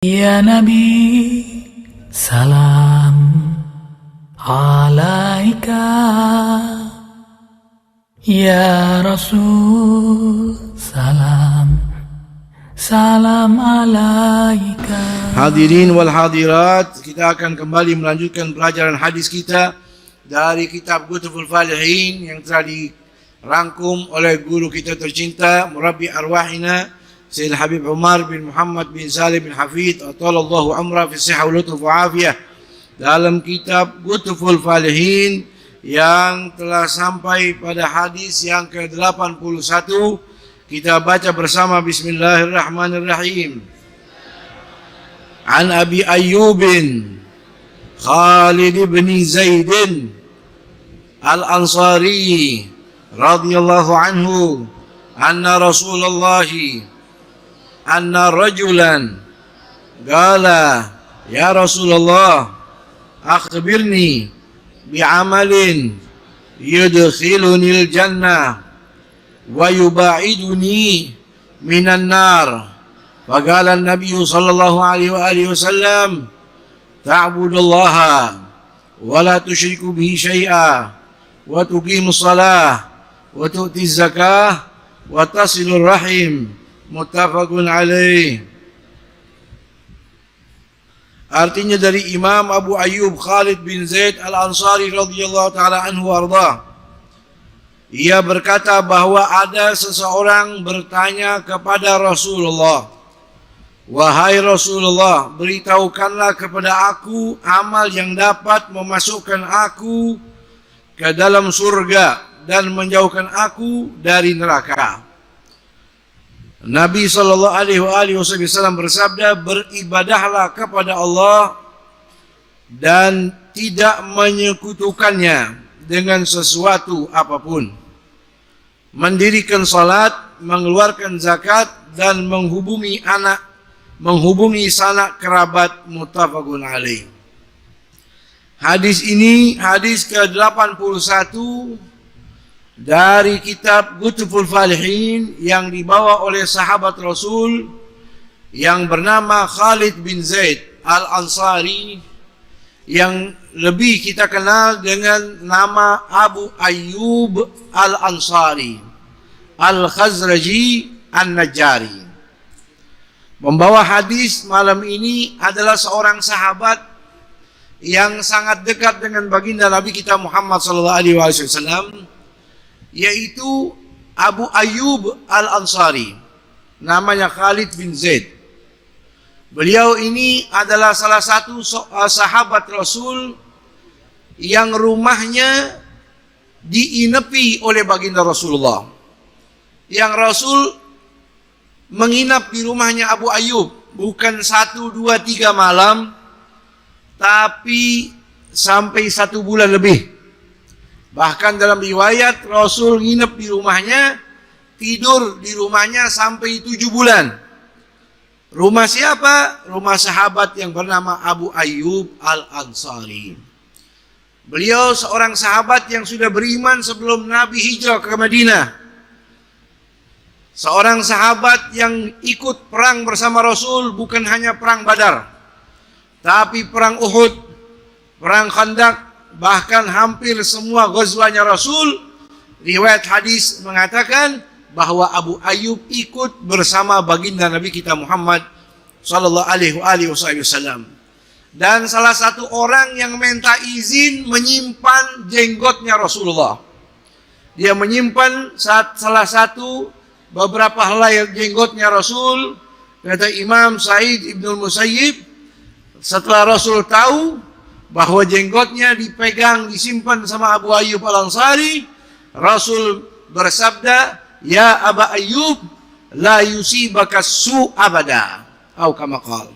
Ya Nabi, salam alaika. Ya Rasul, salam alaika. Hadirin wal hadirat, kita akan kembali melanjutkan pelajaran hadis kita dari kitab Ghutuful Falihin yang telah dirangkum oleh guru kita tercinta, murabbi arwahina Sayyid Habib Umar bin Muhammad bin Salim bin Hafid atalallahu amra fi sihah wa lutuf wa afiyah, dalam kitab Ghutuful Falihin yang telah sampai pada hadis yang ke-81. Kita baca bersama. Bismillahirrahmanirrahim. An Abi Ayyubin Khalid bin Zaid Al-Ansari radhiyallahu anhu anna Rasulullah anna rajulan qala ya Rasulullah akhbirni bi'amalin yudkhilunil jannah wa yubaiduni minan nar. Faqala an-nabiy sallallahu alaihi wa alihi wasallam ta'budullaha wa la tusyriku bihi syai'a wa tuqimus shalah wa tu'tiz zakah wa tasilur rahim. Muttafaqun alaih. Artinya dari Imam Abu Ayyub Khalid bin Zaid Al-Ansari radhiyallahu ta'ala anhu arda. Ia berkata bahwa ada seseorang bertanya kepada Rasulullah, wahai Rasulullah, beritahukanlah kepada aku amal yang dapat memasukkan aku ke dalam surga dan menjauhkan aku dari neraka. Nabi sallallahu alaihi wasallam bersabda, beribadahlah kepada Allah dan tidak menyekutukannya dengan sesuatu apapun. Mendirikan salat, mengeluarkan zakat dan menghubungi sanak kerabat. Muttafaqun alaih. Hadis ini hadis ke-81 dari kitab Ghutuful Falihin yang dibawa oleh sahabat Rasul yang bernama Khalid bin Zaid Al-Ansari, yang lebih kita kenal dengan nama Abu Ayyub Al-Ansari Al-Khazraji An-Najjari. Membawa hadis malam ini adalah seorang sahabat yang sangat dekat dengan baginda Nabi kita Muhammad sallallahu alaihi wasallam, yaitu Abu Ayyub Al-Ansari, namanya Khalid bin Zaid. Beliau ini adalah salah satu sahabat Rasul yang rumahnya diinepi oleh baginda Rasulullah. Yang Rasul menginap di rumahnya Abu Ayyub bukan 1, 2, 3 malam, tapi sampai 1 bulan lebih. Bahkan dalam riwayat Rasul nginep di rumahnya, tidur di rumahnya sampai 7 bulan. Rumah siapa? Rumah sahabat yang bernama Abu Ayyub Al-Ansari. Beliau seorang sahabat yang sudah beriman sebelum Nabi hijrah ke Madinah. Seorang sahabat yang ikut perang bersama Rasul, bukan hanya perang Badar, tapi perang Uhud, perang Khandaq, bahkan hampir semua ghazwanya Rasul. Riwayat hadis mengatakan bahwa Abu Ayyub ikut bersama baginda Nabi kita Muhammad sallallahu alaihi wasallam. Dan salah satu orang yang minta izin menyimpan jenggotnya Rasulullah. Dia menyimpan salah satu beberapa helai jenggotnya Rasul. Kata Imam Sa'id Ibnul Musayyib, setelah Rasul tahu bahwa jenggotnya dipegang, disimpan sama Abu Ayyub Al-Ansari, Rasul bersabda, ya Abu Ayyub, la yusibaka su abada, atau kama qala,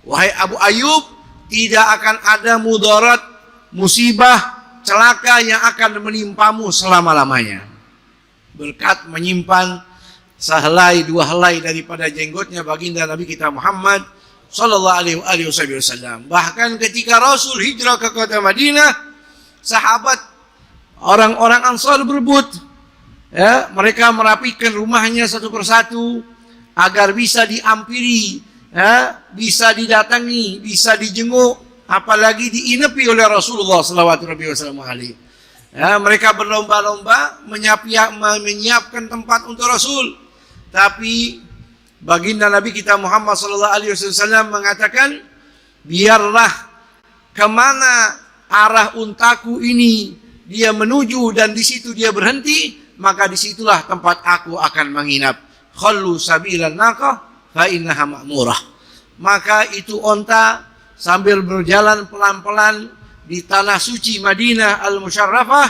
wahai Abu Ayyub, tidak akan ada mudarat, musibah, celaka yang akan menimpamu selama-lamanya. Berkat menyimpan sehelai 2 helai daripada jenggotnya baginda Nabi kita Muhammad sallallahu alaihi wasallam. Bahkan ketika Rasul hijrah ke kota Madinah, sahabat orang-orang Ansar berebut, ya, mereka merapikan rumahnya satu persatu agar bisa diampiri bisa didatangi, bisa dijenguk, apalagi diinepi oleh Rasulullah SAW. Mereka berlomba-lomba menyiapkan tempat untuk Rasul. Tapi baginda Nabi kita Muhammad SAW mengatakan, biarlah kemana arah untaku ini dia menuju dan di situ dia berhenti, maka disitulah tempat aku akan menginap. Khallu sabilan naqah fa innaha ma'murah. Maka itu onta sambil berjalan pelan-pelan di tanah suci Madinah Al-Musyarrafah,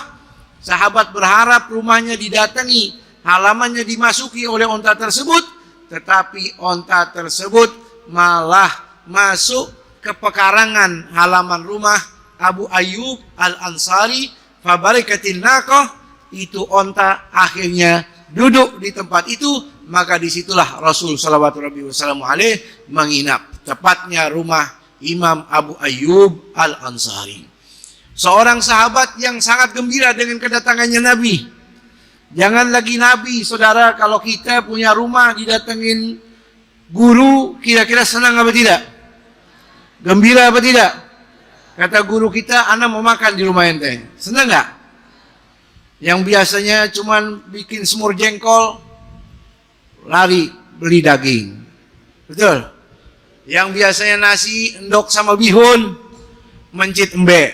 sahabat berharap rumahnya didatangi, halamannya dimasuki oleh onta tersebut, tetapi onta tersebut malah masuk ke pekarangan halaman rumah Abu Ayyub Al-Ansari. Fabarakatin naqah, itu onta akhirnya duduk di tempat itu, maka disitulah Rasul sallallahu alaihi wasallam menginap, tepatnya rumah Imam Abu Ayyub Al-Ansari. Seorang sahabat yang sangat gembira dengan kedatangannya Nabi. Jangan lagi Nabi, saudara, kalau kita punya rumah didatengin guru, kira-kira senang apa tidak? Gembira apa tidak? Kata guru kita, anak mau makan di rumah ente. Senang nggak? Yang biasanya cuman bikin semur jengkol, lari beli daging. Betul? Yang biasanya nasi, endok sama bihun, mencit embe.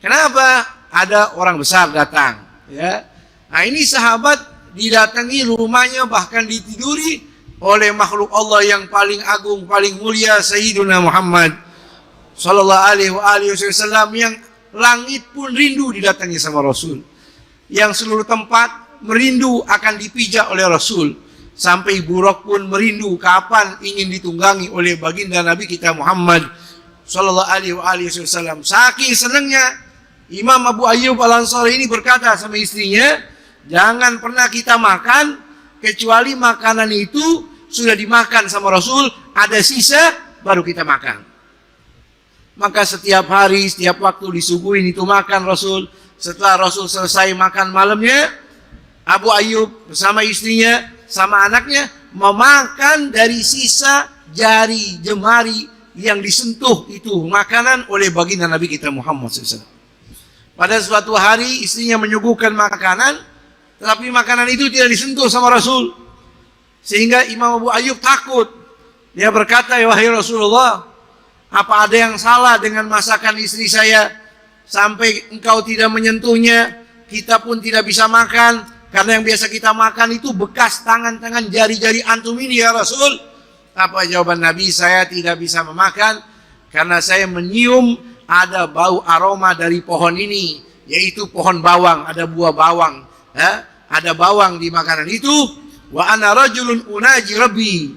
Kenapa? Ada orang besar datang. Ya. Nah, ini sahabat didatangi rumahnya, bahkan ditiduri oleh makhluk Allah yang paling agung, paling mulia, Sayyiduna Muhammad sallallahu alaihi wasallam, yang langit pun rindu didatangi sama Rasul, yang seluruh tempat merindu akan dipijak oleh Rasul, sampai buruk pun merindu kapan ingin ditunggangi oleh baginda Nabi kita Muhammad sallallahu alaihi wasallam. Saking senangnya Imam Abu Ayyub Al-Ansari ini berkata sama istrinya, jangan pernah kita makan kecuali makanan itu sudah dimakan sama Rasul, ada sisa baru kita makan. Maka setiap hari, setiap waktu disuguhin itu makan Rasul. Setelah Rasul selesai makan malamnya, Abu Ayyub bersama istrinya, sama anaknya, memakan dari sisa jari jemari yang disentuh itu makanan oleh baginda Nabi kita Muhammad SAW. Pada suatu hari istrinya menyuguhkan makanan, tetapi makanan itu tidak disentuh sama Rasul. Sehingga Imam Abu Ayyub takut. Dia berkata, wahai Rasulullah, apa ada yang salah dengan masakan istri saya sampai engkau tidak menyentuhnya, kita pun tidak bisa makan, karena yang biasa kita makan itu bekas tangan-tangan jari-jari antum ini ya Rasul. Apa jawaban Nabi? Saya tidak bisa memakan karena saya menyium ada bau aroma dari pohon ini, yaitu pohon bawang, ada buah bawang, ada bawang di makanan itu. Wa ana rajulun unaji rabbi,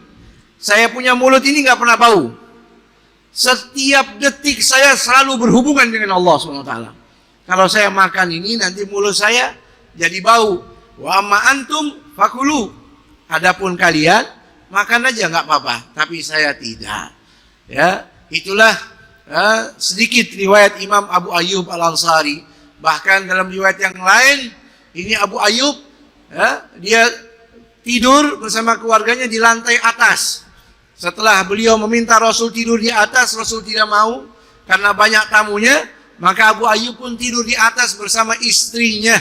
saya punya mulut ini nggak pernah bau. Setiap detik saya selalu berhubungan dengan Allah SWT. Kalau saya makan ini nanti mulut saya jadi bau. Wa amma antum fakulu, adapun kalian makan aja nggak apa-apa, tapi saya tidak. Ya, itulah sedikit riwayat Imam Abu Ayyub Al-Ansari. Bahkan dalam riwayat yang lain, ini Abu Ayyub dia tidur bersama keluarganya di lantai atas. Setelah beliau meminta Rasul tidur di atas, Rasul tidak mau karena banyak tamunya, maka Abu Ayyub pun tidur di atas bersama istrinya.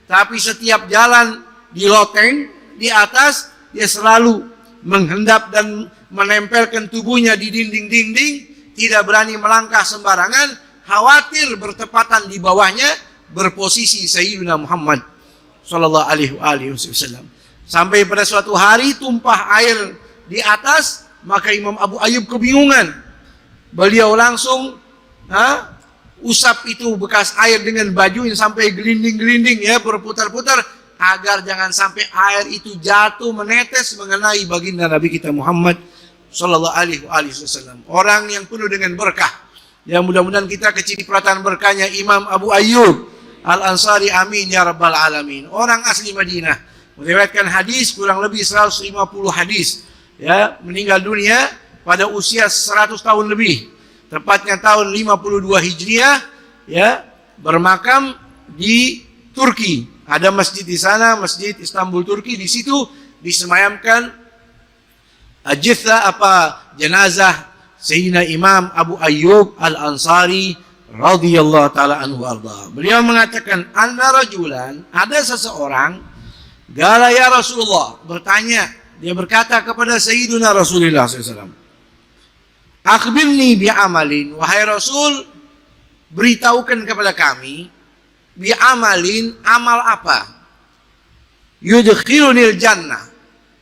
Tapi setiap jalan di loteng di atas, dia selalu menghendap dan menempelkan tubuhnya di dinding-dinding, tidak berani melangkah sembarangan, khawatir bertepatan di bawahnya berposisi Sayyidina Muhammad sallallahu alaihi wasallam. Sampai pada suatu hari tumpah air di atas, maka Imam Abu Ayyub kebingungan. Beliau langsung usap itu bekas air dengan bajunya sampai gelinding-gelinding, ya, berputar-putar, agar jangan sampai air itu jatuh menetes mengenai baginda Nabi kita Muhammad sallallahu alaihi wasallam. Orang yang penuh dengan berkah. Ya, mudah-mudahan kita kecipratan berkahnya Imam Abu Ayyub Al-Ansari, amin ya rabbal alamin. Orang asli Madinah, meriwayatkan hadis kurang lebih 150 hadis. Ya, meninggal dunia pada usia 100 tahun lebih. Tepatnya tahun 52 Hijriah, ya, bermakam di Turki. Ada masjid di sana, Masjid Istanbul Turki, di situ disemayamkan Ajitha apa jenazah Sayyidina Imam Abu Ayyub Al-Ansari radhiyallahu taala anhu arda. Beliau mengatakan, anna rajulan, ada seseorang, gala ya Rasulullah, bertanya, dia berkata kepada Sayyidina Rasulullah SAW, akhbirni bi amalin, wahai Rasul, beritahukan kepada kami, bi amalin, amal apa? Yudkhilunil jannah,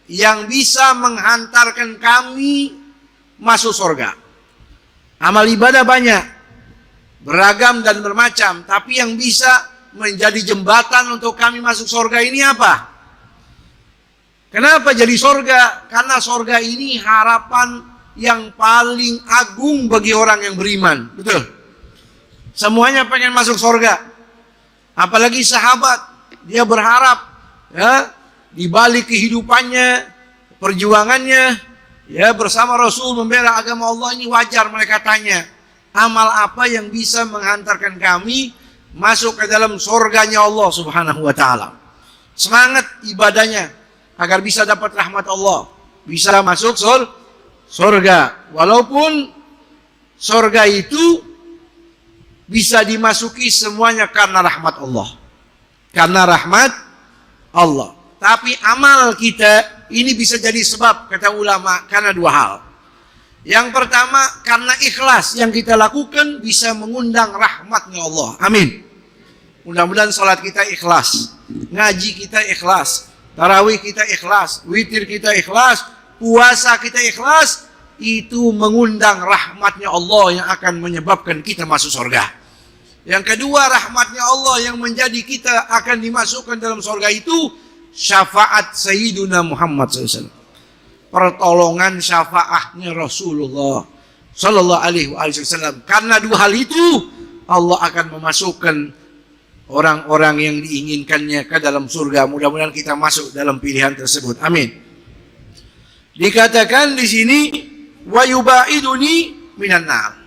yang bisa menghantarkan kami masuk surga. Amal ibadah banyak, beragam dan bermacam, tapi yang bisa menjadi jembatan untuk kami masuk surga ini apa? Kenapa jadi surga? Karena surga ini harapan yang paling agung bagi orang yang beriman. Betul? Semuanya pengen masuk surga. Apalagi sahabat, dia berharap ya, di balik kehidupannya, perjuangannya, ya bersama Rasul membela agama Allah ini, wajar mereka tanya, amal apa yang bisa menghantarkan kami masuk ke dalam surganya Allah Subhanahu wa taala. Semangat ibadahnya agar bisa dapat rahmat Allah, bisa masuk surga. Walaupun surga itu bisa dimasuki semuanya karena rahmat Allah. Karena rahmat Allah. Tapi amal kita ini bisa jadi sebab, kata ulama, karena dua hal. Yang pertama, karena ikhlas yang kita lakukan bisa mengundang rahmatnya Allah. Amin. Mudah-mudahan salat kita ikhlas, ngaji kita ikhlas, tarawih kita ikhlas, witir kita ikhlas, puasa kita ikhlas, itu mengundang rahmatnya Allah yang akan menyebabkan kita masuk surga. Yang kedua, rahmatnya Allah yang menjadi kita akan dimasukkan dalam surga itu syafaat Sayyiduna Muhammad SAW. Pertolongan syafaatnya Rasulullah Sallallahu Alaihi Wasallam. Karena dua hal itu Allah akan memasukkan orang-orang yang diinginkannya ke dalam surga. Mudah-mudahan kita masuk dalam pilihan tersebut. Amin. Dikatakan di sini wa yubaiduni minan nar.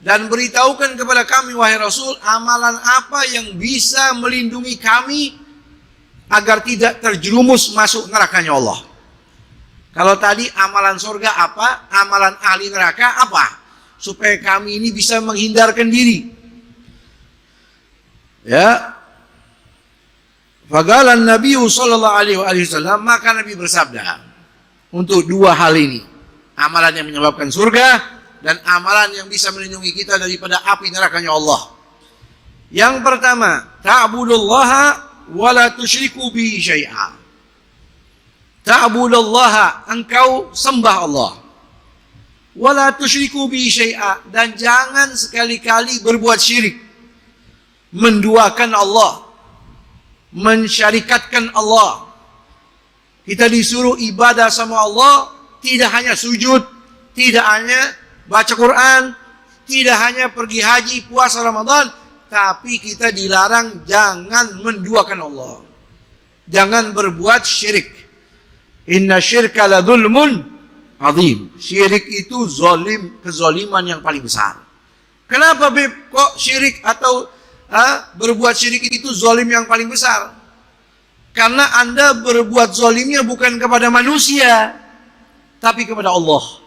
Dan beritahukan kepada kami, wahai Rasul, amalan apa yang bisa melindungi kami agar tidak terjerumus masuk nerakanya Allah. Kalau tadi amalan surga apa? Amalan ahli neraka apa? Supaya kami ini bisa menghindarkan diri. Ya. Faqala Nabi sallallahu alaihi wasallam, maka Nabi bersabda untuk dua hal ini. Amalan yang menyebabkan surga dan amalan yang bisa melindungi kita daripada api nerakanya Allah. Yang pertama, ta'budullaha wa la tusyriku bihi syai'a. Ta'budullaha, engkau sembah Allah. Wa la tusyriku bihi syai'a, dan jangan sekali-kali berbuat syirik. Menduakan Allah, mensyarikatkan Allah. Kita disuruh ibadah sama Allah, tidak hanya sujud, tidak hanya baca Quran, tidak hanya pergi haji, puasa Ramadan, tapi kita dilarang jangan menduakan Allah. Jangan berbuat syirik. Inna syirka la dzulmun azim. Syirik itu zalim, kezaliman yang paling besar. Kenapa Beb kok syirik atau berbuat syirik itu zalim yang paling besar? Karena Anda berbuat zalimnya bukan kepada manusia, tapi kepada Allah.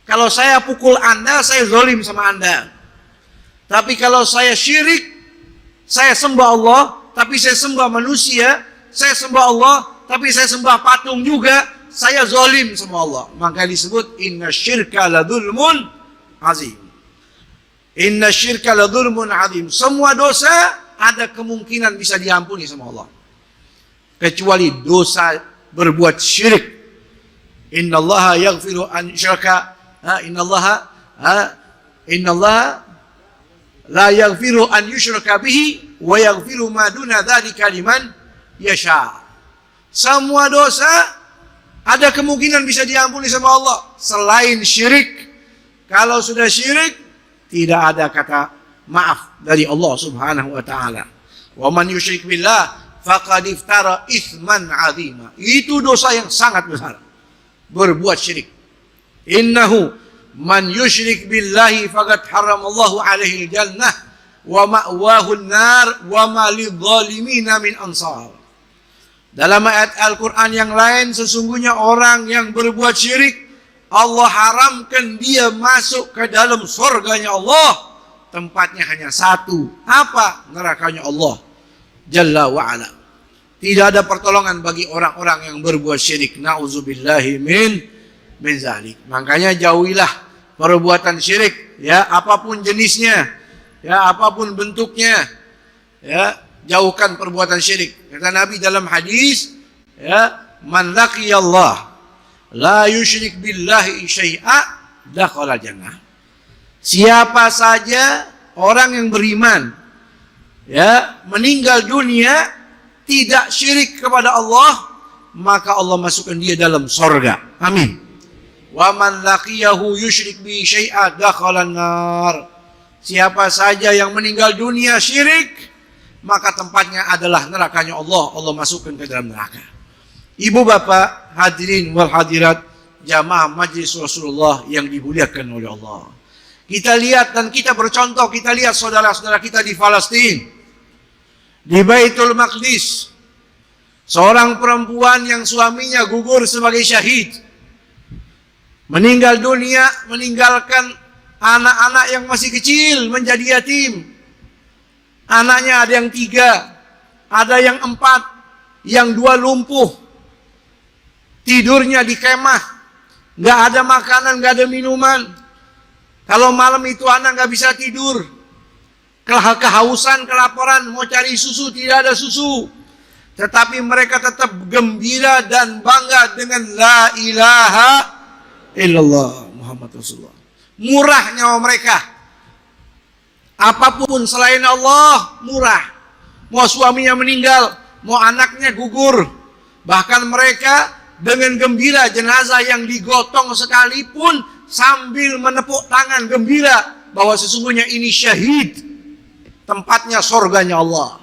Kalau saya pukul Anda, saya zalim sama Anda. Tapi kalau saya syirik, saya sembah Allah, tapi saya sembah manusia, saya sembah Allah, tapi saya sembah patung juga, saya zalim sama Allah. Maka disebut inna syirka la dzulmun azim. Inna syirka la dzulmun azim. Semua dosa ada kemungkinan bisa diampuni sama Allah, kecuali dosa berbuat syirik. Innallaha yaghfiru an syirka Innallaha la yaghfiru an yushraka bihi wa yaghfiru ma duna dzalika liman yasha. Semua dosa ada kemungkinan bisa diampuni sama Allah selain syirik. Kalau sudah syirik, tidak ada kata maaf dari Allah Subhanahu wa taala. Wa man yusyrik billah faqad iftara itsman 'azima. Itu dosa yang sangat besar. Berbuat syirik. Innahu man yusyrik billahi faqad haramallahu alaihi jannah wa ma'wahu an-nar wa ma lidh-dhalimina min ansar. Dalam ayat Al-Quran yang lain, sesungguhnya orang yang berbuat syirik, Allah haramkan dia masuk ke dalam surganya Allah. Tempatnya hanya satu. Apa? Nerakanya Allah Jalla wa'ala. Tidak ada pertolongan bagi orang-orang yang berbuat syirik. Na'udzubillahi min zalik. Makanya jauhilah perbuatan syirik, ya, apapun jenisnya, ya, apapun bentuknya, ya, jauhkan perbuatan syirik. Kata Nabi dalam hadis, ya, man laqiyallah la yusyrik billahi syai'a dakhala jannah. Siapa saja orang yang beriman, ya, meninggal dunia tidak syirik kepada Allah, maka Allah masukkan dia dalam surga. Amin. Wa man laqiyahu yusyrik bi syai'a dakhala nar. Siapa saja yang meninggal dunia syirik, maka tempatnya adalah nerakanya Allah. Allah masukkan ke dalam neraka. Ibu bapak hadirin wal hadirat jamaah majlis Rasulullah yang dimuliakan oleh Allah. Kita lihat dan kita bercontoh, kita lihat saudara-saudara kita di Palestina, di Baitul Maqdis, seorang perempuan yang suaminya gugur sebagai syahid, meninggal dunia, meninggalkan anak-anak yang masih kecil menjadi yatim. Anaknya ada yang 3, ada yang 4, yang 2 lumpuh. Tidurnya di kemah, nggak ada makanan, nggak ada minuman. Kalau malam itu anak nggak bisa tidur, kehausan, kelaparan, mau cari susu tidak ada susu. Tetapi mereka tetap gembira dan bangga dengan la ilaha illallah Muhammad Rasulullah. Murah nyawa mereka. Apapun selain Allah murah. Mau suaminya meninggal, mau anaknya gugur, bahkan mereka dengan gembira jenazah yang digotong sekalipun sambil menepuk tangan gembira bahwa sesungguhnya ini syahid, tempatnya surganya Allah.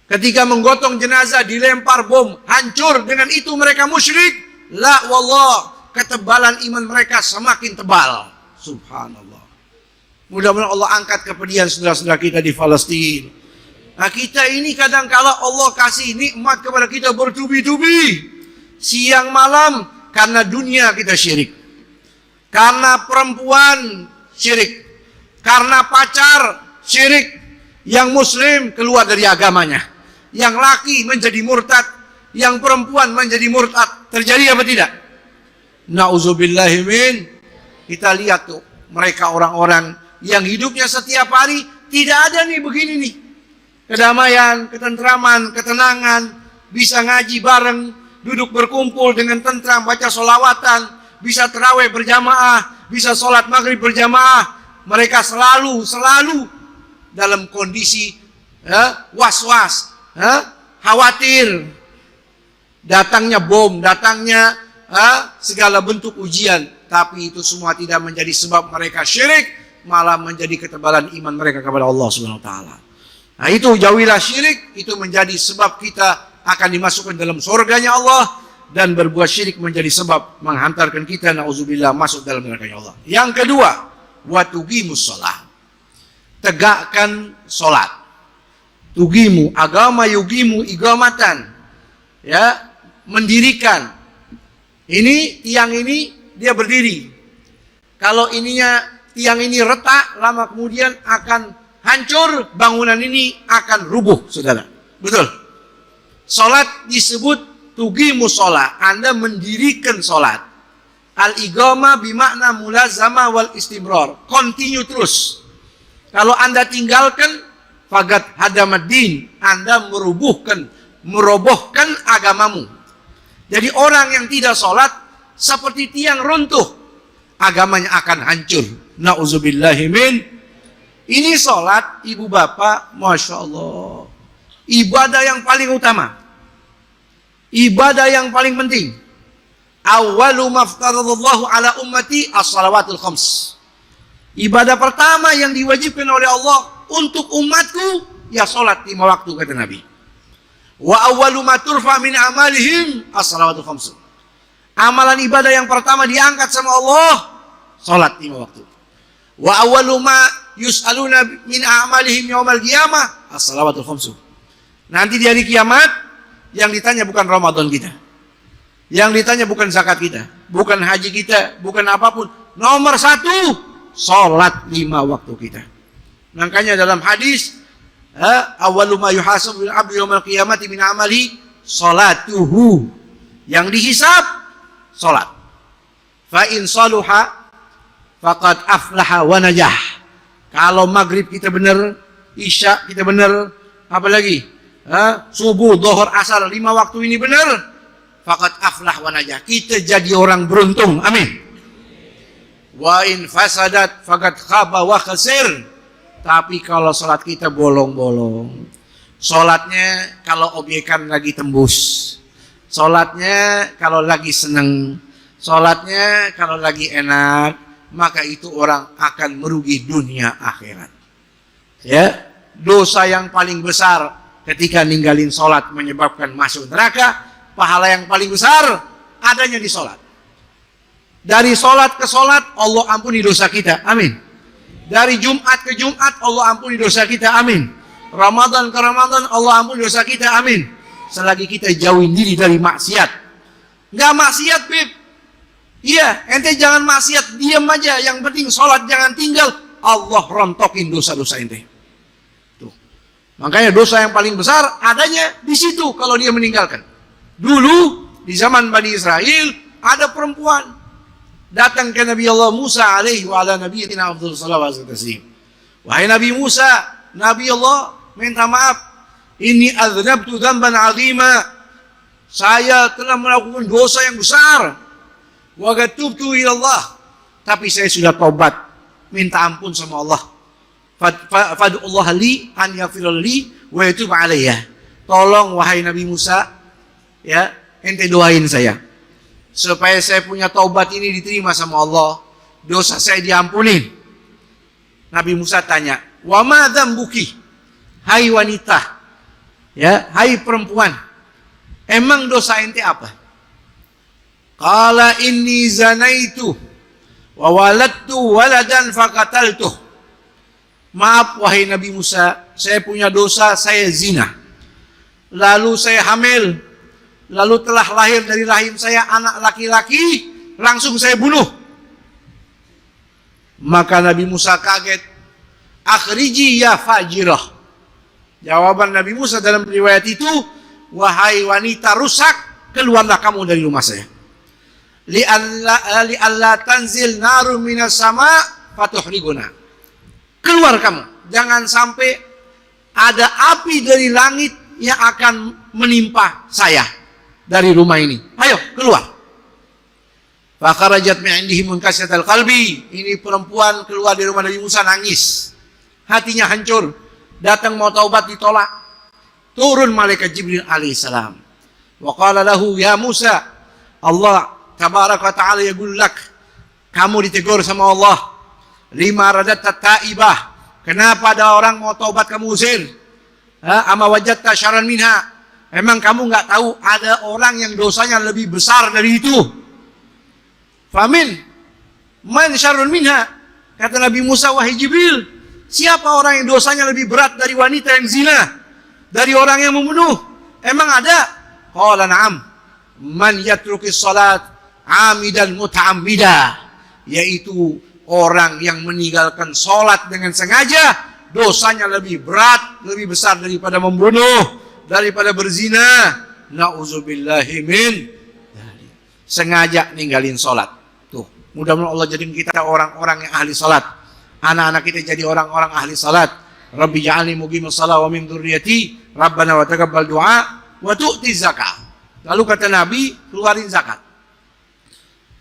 Ketika menggotong jenazah dilempar bom, hancur. Dengan itu mereka musyrik. La wallah, ketebalan iman mereka semakin tebal. Subhanallah. Mudah-mudahan Allah angkat kepedihan saudara-saudara kita di Palestina. Nah, kita ini kadang-kala Allah kasih nikmat kepada kita bertubi-tubi, siang malam, karena dunia kita syirik, karena perempuan syirik, karena pacar syirik. Yang muslim keluar dari agamanya, yang laki menjadi murtad, yang perempuan menjadi murtad. Terjadi apa tidak? Na'udzubillahi min. Kita lihat tuh, mereka orang-orang yang hidupnya setiap hari tidak ada nih begini nih, kedamaian, ketentraman, ketenangan, bisa ngaji bareng, duduk berkumpul dengan tentram, baca sholawatan, bisa tarawih berjamaah, bisa sholat maghrib berjamaah. Mereka selalu dalam kondisi was-was, khawatir. Datangnya bom, datangnya segala bentuk ujian. Tapi itu semua tidak menjadi sebab mereka syirik, malah menjadi ketebalan iman mereka kepada Allah Subhanahu wa taala. Nah, itu jauhilah syirik, itu menjadi sebab kita akan dimasukkan dalam surganya Allah, dan berbuat syirik menjadi sebab menghantarkan kita na'udzubillah masuk dalam nerakanya Allah. Yang kedua, wa tuqimus shalah. Tegakkan salat. Tugimu, agama yugimu igamatan. Ya, mendirikan. Ini tiang ini dia berdiri. Kalau tiang ini retak, lama kemudian akan hancur, bangunan ini akan rubuh, saudara. Betul. Salat disebut tuqimu shalah. Anda mendirikan salat. Al-iqamah bimakna mulazamah wal istimrar. Continue terus. Kalau Anda tinggalkan, fagat hadamaddin. Anda merobohkan agamamu. Jadi orang yang tidak salat seperti tiang runtuh, agamanya akan hancur. Na'udzubillahi min. Ini salat, ibu bapak, masya Allah, ibadah yang paling utama, ibadah yang paling penting. Awwalu maftaradallahu ala ummati as-salawatul khams. Ibadah pertama yang diwajibkan oleh Allah untuk umatku, ya salat 5 waktu, kata Nabi. Wa awwalu ma turfa min amalihim as-salawatul khams. Amalan ibadah yang pertama diangkat sama Allah, salat 5 waktu. Wa awwalu ma yus'aluna min a'malihim yaumal qiyamah as-salawatul khams. Nanti di hari kiamat yang ditanya bukan Ramadan kita. Yang ditanya bukan zakat kita, bukan haji kita, bukan apapun. Nomor satu, sholat 5 waktu kita. Makanya dalam hadis, awwalu ma yuhasabu al-'abdu yaumil qiyamati min amali sholatuhu. Yang dihisab sholat. Fa in saluha faqad aflaha wa najah. Kalau maghrib kita benar, isya kita benar, apalagi subuh, dhuhur, asar, 5 waktu ini benar, faqad aflah wa najah. Kita jadi orang beruntung. Amin. Wa in fasadat faqad khaba wa khasir. Tapi kalau salat kita bolong-bolong, salatnya kalau obyekan lagi tembus, salatnya kalau lagi seneng, salatnya kalau lagi enak, maka itu orang akan merugi dunia akhirat. Ya, dosa yang paling besar ketika ninggalin salat menyebabkan masuk neraka. Pahala yang paling besar adanya di salat. Dari salat ke salat Allah ampuni dosa kita. Amin. Dari Jumat ke Jumat Allah ampuni dosa kita. Amin. Ramadan ke Ramadan Allah ampuni dosa kita. Amin. Selagi kita jauhin diri dari maksiat. Enggak maksiat, Bib. Iya, ente jangan maksiat, diam aja. Yang penting salat jangan tinggal. Allah rontokin dosa-dosa ente. Tuh. Makanya dosa yang paling besar adanya di situ kalau dia meninggalkan. Dulu di zaman Bani Israel ada perempuan datang ke Nabi Allah Musa alaihi wa ala nabiyyina afdhalus salawat wa taslim. Wahai Nabi Musa, Nabi Allah minta maaf. Inni adznabtu dzamban 'azima. Saya telah melakukan dosa yang besar. Wa qad tubtu ila Allah. Tapi saya sudah taubat, minta ampun sama Allah. Fad'ullah li an yaghfir li wa yatub alayya. Tolong wahai Nabi Musa, ya, ente doain saya supaya saya punya taubat ini diterima sama Allah, dosa saya diampuni. Nabi Musa tanya, wa ma dzambuki, hai wanita, ya, hai perempuan, emang dosa ente apa? Qala inni zanaitu wa waladtu waladan faqataltuh. Maaf wahai Nabi Musa, saya punya dosa, saya zina, lalu saya hamil, lalu telah lahir dari rahim saya anak laki-laki, langsung saya bunuh. Maka Nabi Musa kaget. Akhriji ya fajirah. Jawaban Nabi Musa dalam riwayat itu, wahai wanita rusak, keluarlah kamu dari rumah saya. Li alla tanzil narun minas sama fatuhriguna. Keluar kamu, jangan sampai ada api dari langit yang akan menimpa saya dari rumah ini. Ayo keluar. Fakharajat min indihi munkasyatal qalbi. Ini perempuan keluar dari rumah Nabi Musa nangis. Hatinya hancur. Datang mau taubat ditolak. Turun malaikat Jibril alaihissalam. Wa qala lahu ya Musa, Allah tabaraka wa ta'ala yaqul lak, kamu ditegur sama Allah. Lima radatta taibah. Kenapa ada orang mau taubat kamu usir? Ama wajadta syarran minha. Emang kamu nggak tahu ada orang yang dosanya lebih besar dari itu? Famin man syarrun minha. Kata Nabi Musa, wahai Jibril, siapa orang yang dosanya lebih berat dari wanita yang zina, dari orang yang membunuh? Emang ada? Qala na'am, man yatrukis salat amidan muta'ammida, yaitu orang yang meninggalkan salat dengan sengaja, dosanya lebih berat, lebih besar daripada membunuh, daripada berzina. Na'udzubillahi min sengaja ninggalin salat. Tuh, mudah-mudahan Allah jadikan kita orang-orang yang ahli salat. Anak-anak kita jadi orang-orang ahli salat. Rabbi ja'alni muqimas shalah wa min dzurriyyati rabbana wa taqabbal du'a wa tu'ti zakah. Lalu kata Nabi, keluarin zakat.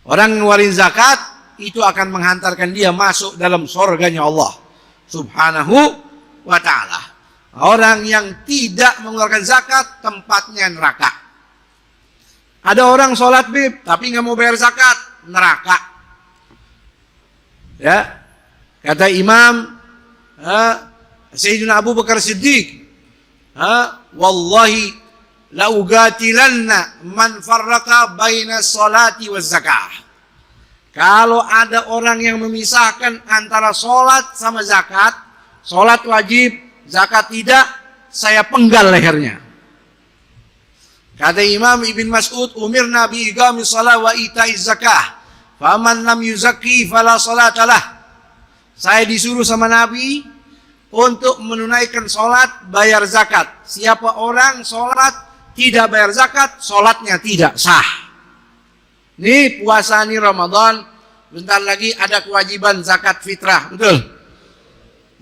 Orang ngeluarin zakat itu akan menghantarkan dia masuk dalam surganya Allah Subhanahu wa ta'ala. Orang yang tidak mengeluarkan zakat tempatnya neraka. Ada orang sholat bib tapi nggak mau bayar zakat, neraka. Ya, kata Imam Sayyidina Abu Bakar Siddiq, wallahi laugatilanna man farraqa baina sholati wa zakah. Kalau ada orang yang memisahkan antara sholat sama zakat, sholat wajib, zakat tidak, saya penggal lehernya. Kata Imam Ibn Mas'ud, umirna bi iqamis shalah wa ita'iz zakah. Faman lam yuzakki fala salatalah. Saya disuruh sama Nabi untuk menunaikan sholat, bayar zakat. Siapa orang sholat tidak bayar zakat, sholatnya tidak sah. Ini puasa ini Ramadan, bentar lagi ada kewajiban zakat fitrah, betul?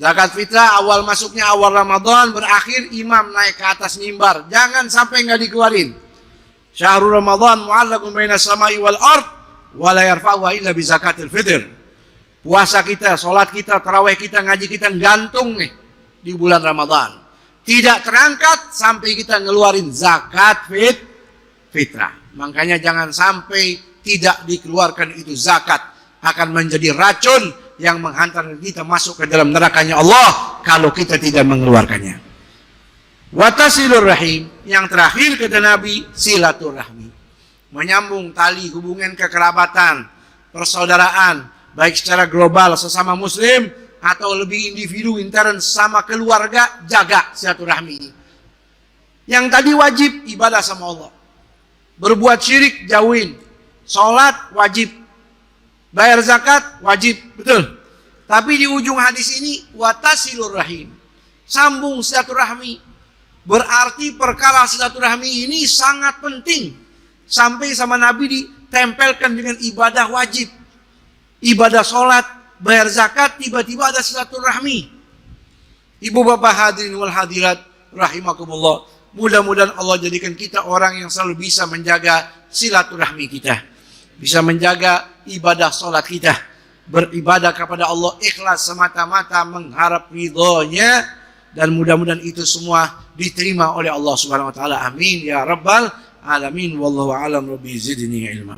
Zakat fitrah awal masuknya awal Ramadan, berakhir imam naik ke atas mimbar. Jangan sampai nggak dikeluarin. Syahrul Ramadan mu'allaqun bainas samai wal ard wa la yarfa'u illa bi zakatil fitr. Puasa kita, sholat kita, tarawih kita, ngaji kita gantung nih di bulan Ramadan. Tidak terangkat sampai kita ngeluarin zakat fitrah. Makanya jangan sampai tidak dikeluarkan itu zakat, akan menjadi racun yang menghantar kita masuk ke dalam nerakanya Allah kalau kita tidak mengeluarkannya. Watasilur rahim, yang terakhir kata Nabi, silaturahmi. Menyambung tali hubungan kekerabatan, persaudaraan, baik secara global sesama muslim atau lebih individu intern sama keluarga, jaga silaturahmi. Yang tadi wajib ibadah sama Allah. Berbuat syirik jauhin. Salat wajib. Bayar zakat wajib, betul. Tapi di ujung hadis ini watasilur rahim. Sambung silaturahmi. Berarti perkara silaturahmi ini sangat penting. Sampai sama Nabi ditempelkan dengan ibadah wajib. Ibadah sholat, bayar zakat, tiba-tiba ada silaturahmi. Ibu bapak hadirin wal hadirat rahimakumullah. Mudah-mudahan Allah jadikan kita orang yang selalu bisa menjaga silaturahmi kita. Bisa menjaga ibadah sholat kita. Beribadah kepada Allah ikhlas semata-mata mengharap ridhonya. Dan mudah-mudahan itu semua diterima oleh Allah Subhanahu wa taala. Amin ya rabbal alamin. Wallahu a'lam, rabbi zidni ilma.